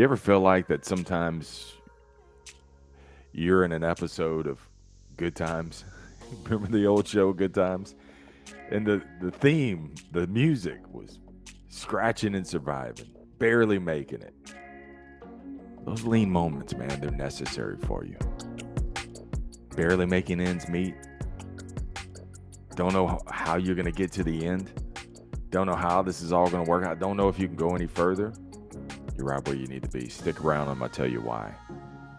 You ever feel like that sometimes you're in an episode of Good Times? Remember the old show Good Times? And the theme, the music was scratching and surviving, barely making it. Those lean moments, man, they're necessary for you. Barely making ends meet. Don't know how you're going to get to the end. Don't know how this is all going to work out. Don't know if you can go any further. You're right where you need to be. Stick around, I'm going to tell you why.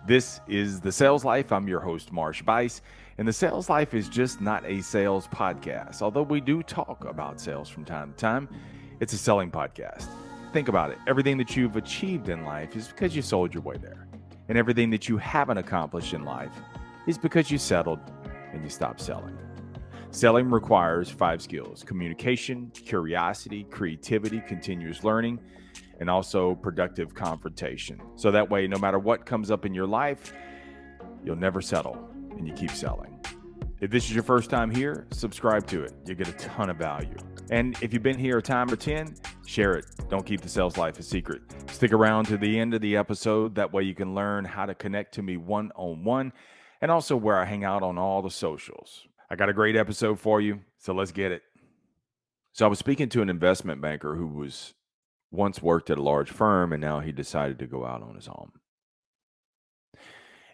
This is The Sales Life. I'm your host, Marsh, and The Sales Life is just not a sales podcast. Although we do talk about sales from time to time, it's a selling podcast. Think about it. Everything that you've achieved in life is because you sold your way there. And everything that you haven't accomplished in life is because you settled and you stopped selling. Selling requires 5 skills: communication, curiosity, creativity, continuous learning, and also productive confrontation. So that way, no matter what comes up in your life, you'll never settle and you keep selling. If this is your first time here, subscribe to it. You'll get a ton of value. And if you've been here a time or 10, share it. Don't keep the sales life a secret. Stick around to the end of the episode. That way you can learn how to connect to me one-on-one and also where I hang out on all the socials. I got a great episode for you, so let's get it. So I was speaking to an investment banker who was once worked at a large firm and now he decided to go out on his own.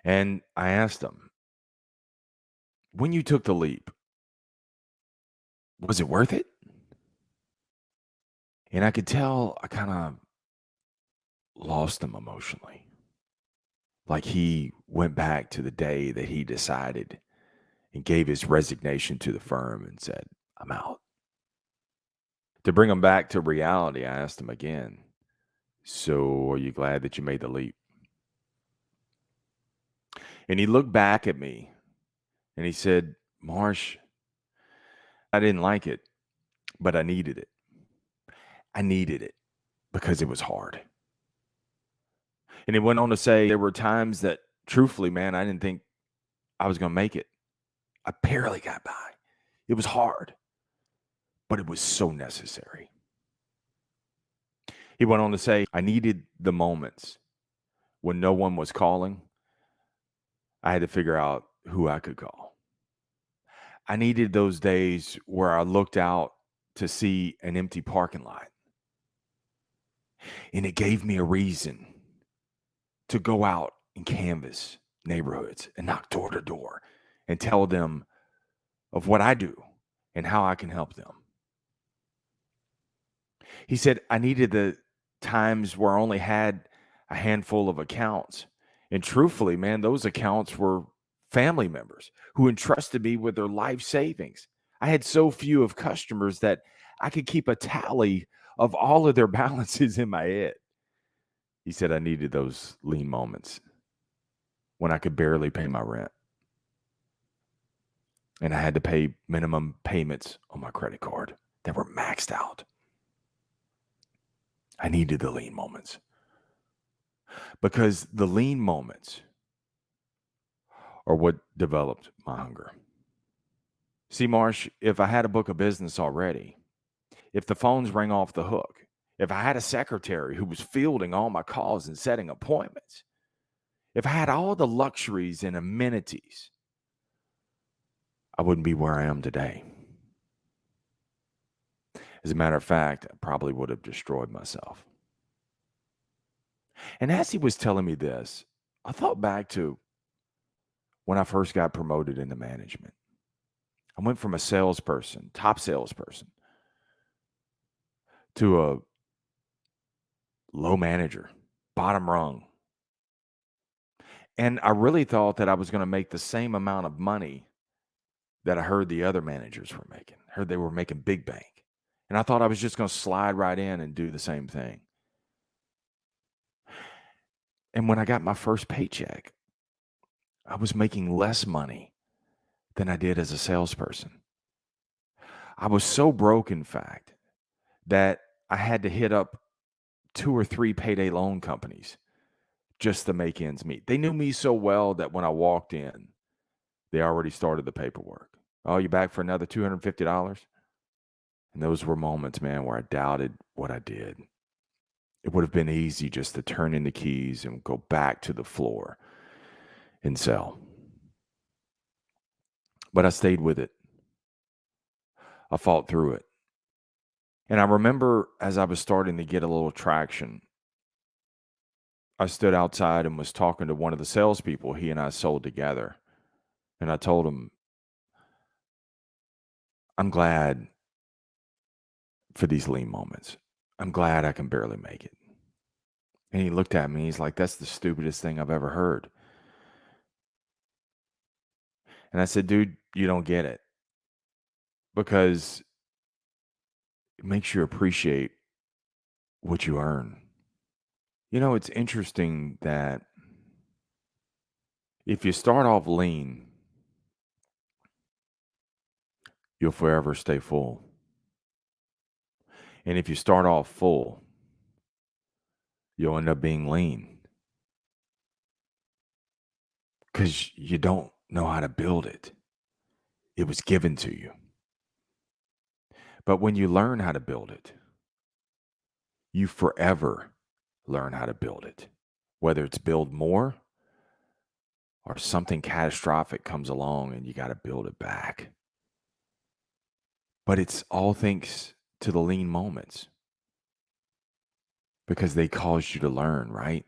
And I asked him, when you took the leap, was it worth it? And I could tell I kind of lost him emotionally. Like he went back to the day that he decided and gave his resignation to the firm and said, I'm out. To bring him back to reality, I asked him again, so are you glad that you made the leap? And he looked back at me and he said, Marsh, I didn't like it, but I needed it. I needed it because it was hard. And he went on to say there were times that, truthfully, man, I didn't think I was going to make it. I barely got by. It was hard, but it was so necessary. He went on to say, I needed the moments when no one was calling. I had to figure out who I could call. I needed those days where I looked out to see an empty parking lot. And it gave me a reason to go out and canvass neighborhoods and knock door to door and tell them of what I do and how I can help them. He said, I needed the times where I only had a handful of accounts. And truthfully, man, those accounts were family members who entrusted me with their life savings. I had so few of customers that I could keep a tally of all of their balances in my head. He said I needed those lean moments when I could barely pay my rent and I had to pay minimum payments on my credit card that were maxed out. I needed the lean moments because the lean moments are what developed my hunger. See, Marsh, if I had a book of business already, if the phones rang off the hook, if I had a secretary who was fielding all my calls and setting appointments, if I had all the luxuries and amenities, I wouldn't be where I am today. As a matter of fact, I probably would have destroyed myself. And as he was telling me this, I thought back to when I first got promoted into management. I went from a salesperson, top salesperson, to a low manager, bottom rung. And I really thought that I was going to make the same amount of money that I heard the other managers were making. I heard they were making big bank. And I thought I was just going to slide right in and do the same thing. And when I got my first paycheck, I was making less money than I did as a salesperson. I was so broke, in fact, that I had to hit up 2 or 3 payday loan companies just to make ends meet. They knew me so well that when I walked in, they already started the paperwork. Oh, you back for another $250? And those were moments, man, where I doubted what I did. It would have been easy just to turn in the keys and go back to the floor and sell. But I stayed with it. I fought through it. And I remember as I was starting to get a little traction, I stood outside and was talking to one of the salespeople. He and I sold together. And I told him, I'm glad for these lean moments. I'm glad I can barely make it. And he looked at me. He's like, that's the stupidest thing I've ever heard. And I said, dude, you don't get it. Because it makes you appreciate what you earn. You know, it's interesting that if you start off lean, you'll forever stay full. And if you start off full, you'll end up being lean because you don't know how to build it. It was given to you. But when you learn how to build it, you forever learn how to build it. Whether it's build more or something catastrophic comes along and you got to build it back. But it's all thanks to the lean moments because they caused you to learn, right?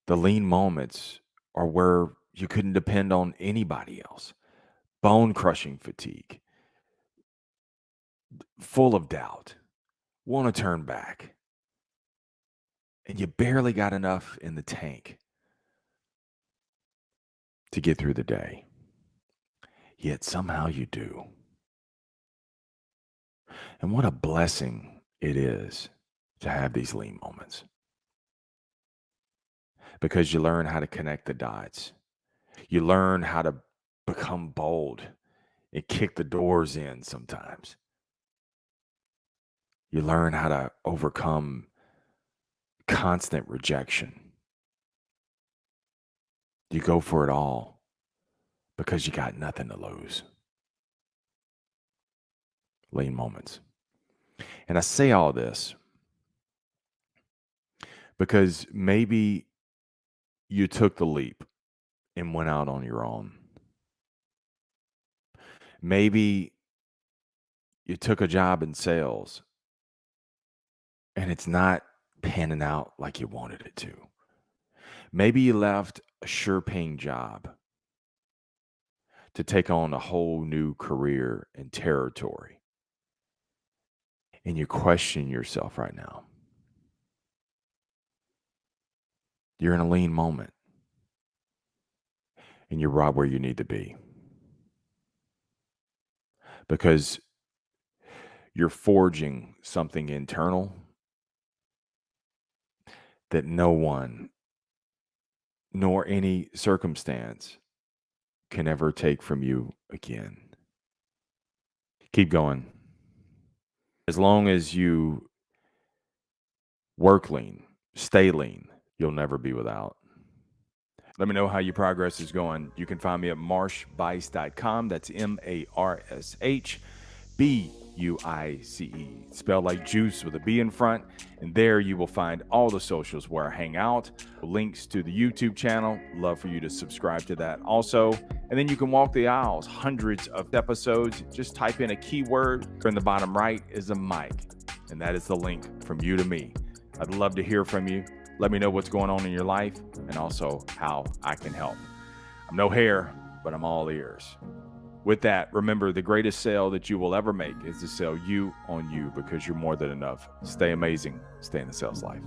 The lean moments are where you couldn't depend on anybody else. Bone crushing fatigue, full of doubt, want to turn back. And you barely got enough in the tank to get through the day. Yet somehow you do. And what a blessing it is to have these lean moments. Because you learn how to connect the dots. You learn how to become bold and kick the doors in sometimes. You learn how to overcome constant rejection. You go for it all because you got nothing to lose. Lean moments. And I say all this because maybe you took the leap and went out on your own. Maybe you took a job in sales and it's not panning out like you wanted it to. Maybe you left a sure paying job to take on a whole new career and territory. And you question yourself right now. You're in a lean moment and you're right where you need to be because you're forging something internal that no one nor any circumstance can ever take from you again. Keep going. As long as you work lean, stay lean, you'll never be without. Let me know how your progress is going. You can find me at marshbuice.com. That's MARSHBUICE, spelled like juice with a B in front. And there you will find all the socials where I hang out, links to the YouTube channel. Love for you to subscribe to that also. And then you can walk the aisles, hundreds of episodes. Just type in a keyword. In the bottom right is a mic, and that is the link from you to me. I'd love to hear from you. Let me know what's going on in your life and also how I can help. I'm no hair, but I'm all ears. With that, remember the greatest sale that you will ever make is to sell you on you because you're more than enough. Stay amazing. Stay in the sales life.